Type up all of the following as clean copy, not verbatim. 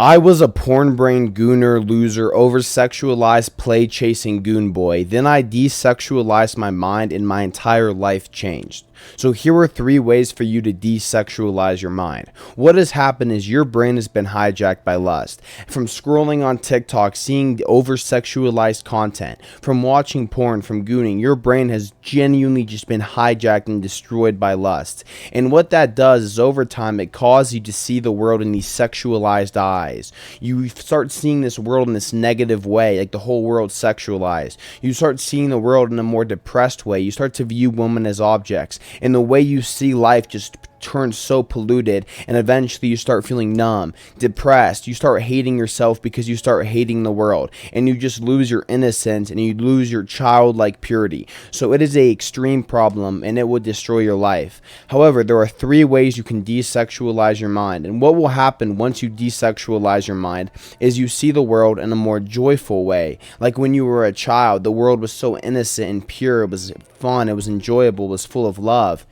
I was a porn-brained gooner, loser, over-sexualized, play-chasing goon boy. Then I desexualized my mind and my entire life changed. So here are 3 ways for you to desexualize your mind. What has happened is your brain has been hijacked by lust. From scrolling on TikTok, seeing over-sexualized content, from watching porn, from gooning, your brain has genuinely just been hijacked and destroyed by lust. And what that does is over time, it causes you to see the world in these sexualized eyes. You start seeing this world in this negative way, like the whole world's sexualized. You start seeing the world in a more depressed way. You start to view women as objects. And the way you see life just turns so polluted, and eventually you start feeling numb, depressed. You start hating yourself because you start hating the world, and you just lose your innocence and you lose your childlike purity. So it is an extreme problem, and it will destroy your life. However, there are 3 ways you can desexualize your mind, and what will happen once you desexualize your mind is you see the world in a more joyful way. Like when you were a child, the world was so innocent and pure. It was fun, it was enjoyable, it was full of love.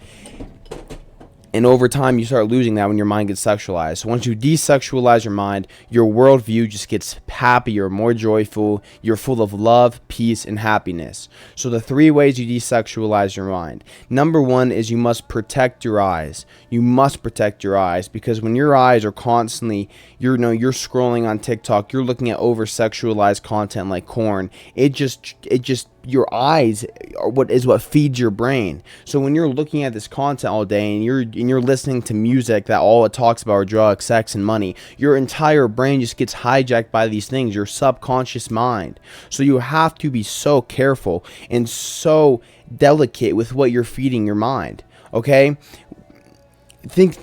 And over time, you start losing that when your mind gets sexualized. So once you desexualize your mind, your worldview just gets happier, more joyful. You're full of love, peace, and happiness. So the 3 ways you desexualize your mind. Number 1 is you must protect your eyes. You must protect your eyes, because when your eyes are constantly, you're scrolling on TikTok, you're looking at over-sexualized content like porn. It just your eyes are what feeds your brain. So when you're looking at this content all day and you're listening to music that all it talks about are drugs, sex, and money, your entire brain just gets hijacked by these things, your subconscious mind. So you have to be so careful and so delicate with what you're feeding your mind. Okay?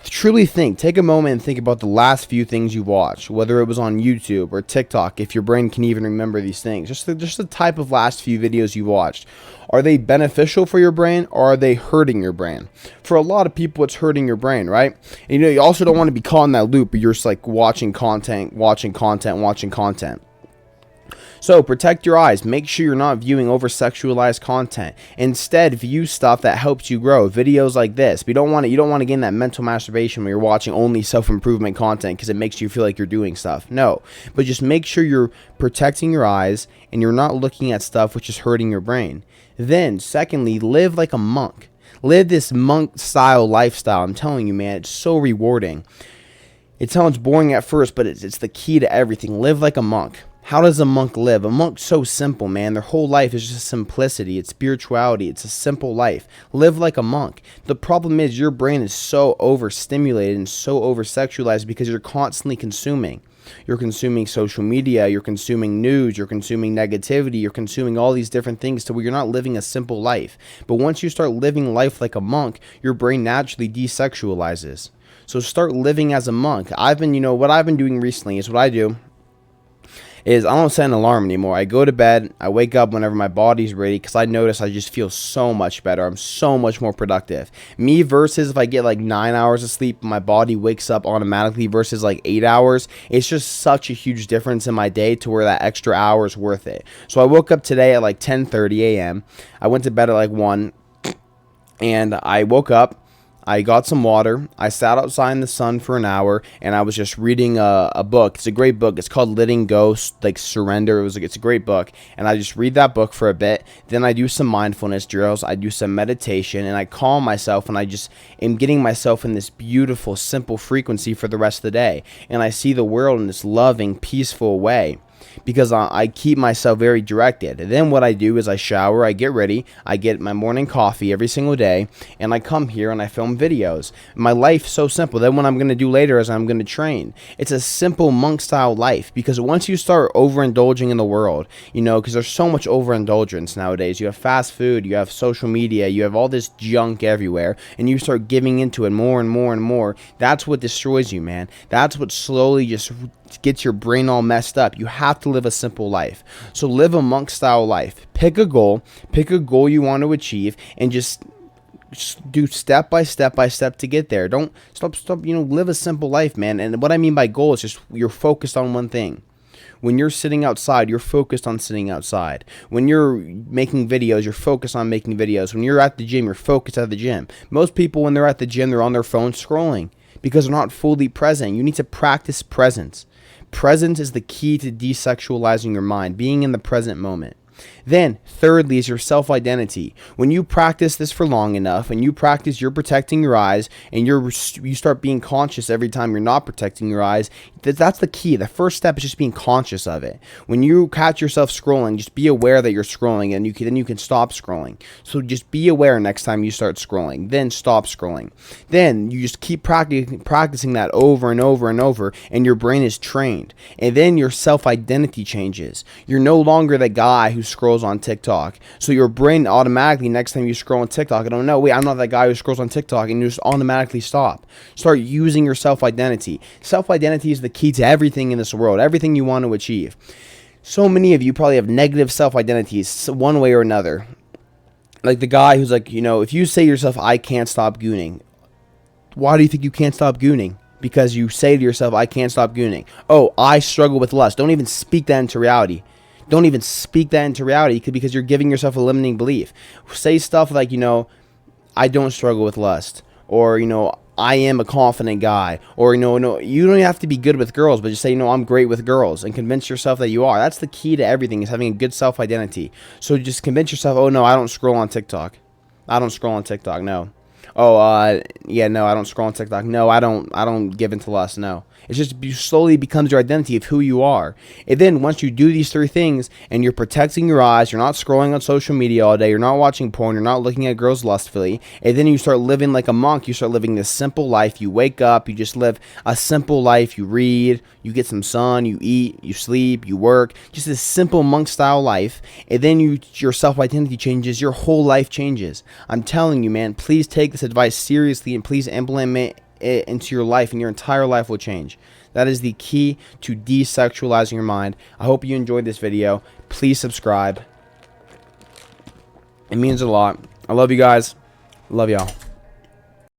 Truly think. Take a moment and think about the last few things you've watched, whether it was on YouTube or TikTok, if your brain can even remember these things. Just the type of last few videos you watched. Are they beneficial for your brain, or are they hurting your brain? For a lot of people, it's hurting your brain, right? And you also don't want to be caught in that loop where you're just like watching content. So protect your eyes. Make sure you're not viewing over-sexualized content. Instead, view stuff that helps you grow. Videos like this. But you don't want to get in that mental masturbation where you're watching only self-improvement content because it makes you feel like you're doing stuff. No. But just make sure you're protecting your eyes and you're not looking at stuff which is hurting your brain. Then, secondly, live like a monk. Live this monk-style lifestyle. I'm telling you, man, it's so rewarding. It sounds boring at first, but it's the key to everything. Live like a monk. How does a monk live? A monk's so simple, man. Their whole life is just simplicity. It's spirituality. It's a simple life. Live like a monk. The problem is your brain is so overstimulated and so oversexualized because you're constantly consuming. You're consuming social media. You're consuming news. You're consuming negativity. You're consuming all these different things to where you're not living a simple life. But once you start living life like a monk, your brain naturally desexualizes. So start living as a monk. What I've been doing recently is what I do is I don't set an alarm anymore. I go to bed, I wake up whenever my body's ready because I notice I just feel so much better. I'm so much more productive. Me versus if I get like 9 hours of sleep, my body wakes up automatically versus like 8 hours. It's just such a huge difference in my day to where that extra hour is worth it. So I woke up today at like 10:30 a.m. I went to bed at like 1 and I woke up. I got some water, I sat outside in the sun for an hour, and I was just reading a book. It's a great book. It's called Letting Go, like Surrender. It's a great book, and I just read that book for a bit. Then I do some mindfulness drills, I do some meditation, and I calm myself, and I just am getting myself in this beautiful, simple frequency for the rest of the day. And I see the world in this loving, peaceful way, because I keep myself very directed. And then what I do is I shower, I get ready, I get my morning coffee every single day, and I come here and I film videos. My life's so simple. Then what I'm going to do later is I'm going to train. It's a simple monk-style life, because once you start overindulging in the world, because there's so much overindulgence nowadays. You have fast food, you have social media, you have all this junk everywhere, and you start giving into it more and more and more. That's what destroys you, man. That's what slowly just gets your brain all messed up. You have to live a simple life. So live a monk style life. Pick a goal you want to achieve, and just do step by step to get there. Don't stop, live a simple life, man. And what I mean by goal is just you're focused on one thing. When you're sitting outside, you're focused on sitting outside. When you're making videos, you're focused on making videos. When you're at the gym, you're focused at the gym. Most people, when they're at the gym, they're on their phone scrolling because they're not fully present. You need to practice presence. Presence is the key to desexualizing your mind, being in the present moment. Then, thirdly, is your self-identity. When you practice this for long enough, and you practice you're protecting your eyes, and you start being conscious every time you're not protecting your eyes, that's the key. The first step is just being conscious of it. When you catch yourself scrolling, just be aware that you're scrolling, and then you can stop scrolling. So just be aware next time you start scrolling, then stop scrolling. Then you just keep practicing that over and over and over, and your brain is trained. And then your self-identity changes. You're no longer the guy who scrolls on TikTok. So your brain automatically, next time you scroll on TikTok, I don't know, wait, I'm not that guy who scrolls on TikTok, and you just automatically stop. Start using your self-identity. Self-identity is the key to everything in this world, everything you want to achieve. So many of you probably have negative self-identities one way or another. Like the guy who's like, if you say to yourself, I can't stop gooning. Why do you think you can't stop gooning? Because you say to yourself, I can't stop gooning. Oh, I struggle with lust. Don't even speak that into reality. Don't even speak that into reality because you're giving yourself a limiting belief. Say stuff like, I don't struggle with lust. Or, I am a confident guy. Or, no, you don't have to be good with girls, but just say, I'm great with girls, and convince yourself that you are. That's the key to everything, is having a good self-identity. So just convince yourself, oh, no, I don't scroll on TikTok. I don't scroll on TikTok, no. Oh, yeah, no, I don't scroll on TikTok. No, I don't give into lust, no. It's just slowly becomes your identity of who you are. And then once you do these three things and you're protecting your eyes, you're not scrolling on social media all day, you're not watching porn, you're not looking at girls lustfully, and then you start living like a monk. You start living this simple life. You wake up, you just live a simple life. You read, you get some sun, you eat, you sleep, you work. Just this simple monk style life. And then your self-identity changes, your whole life changes. I'm telling you, man, please take this advice seriously and please implement it into your life, and your entire life will change. That is the key to desexualizing your mind. I hope you enjoyed this video. Please subscribe. It means a lot. I love you guys. Love y'all.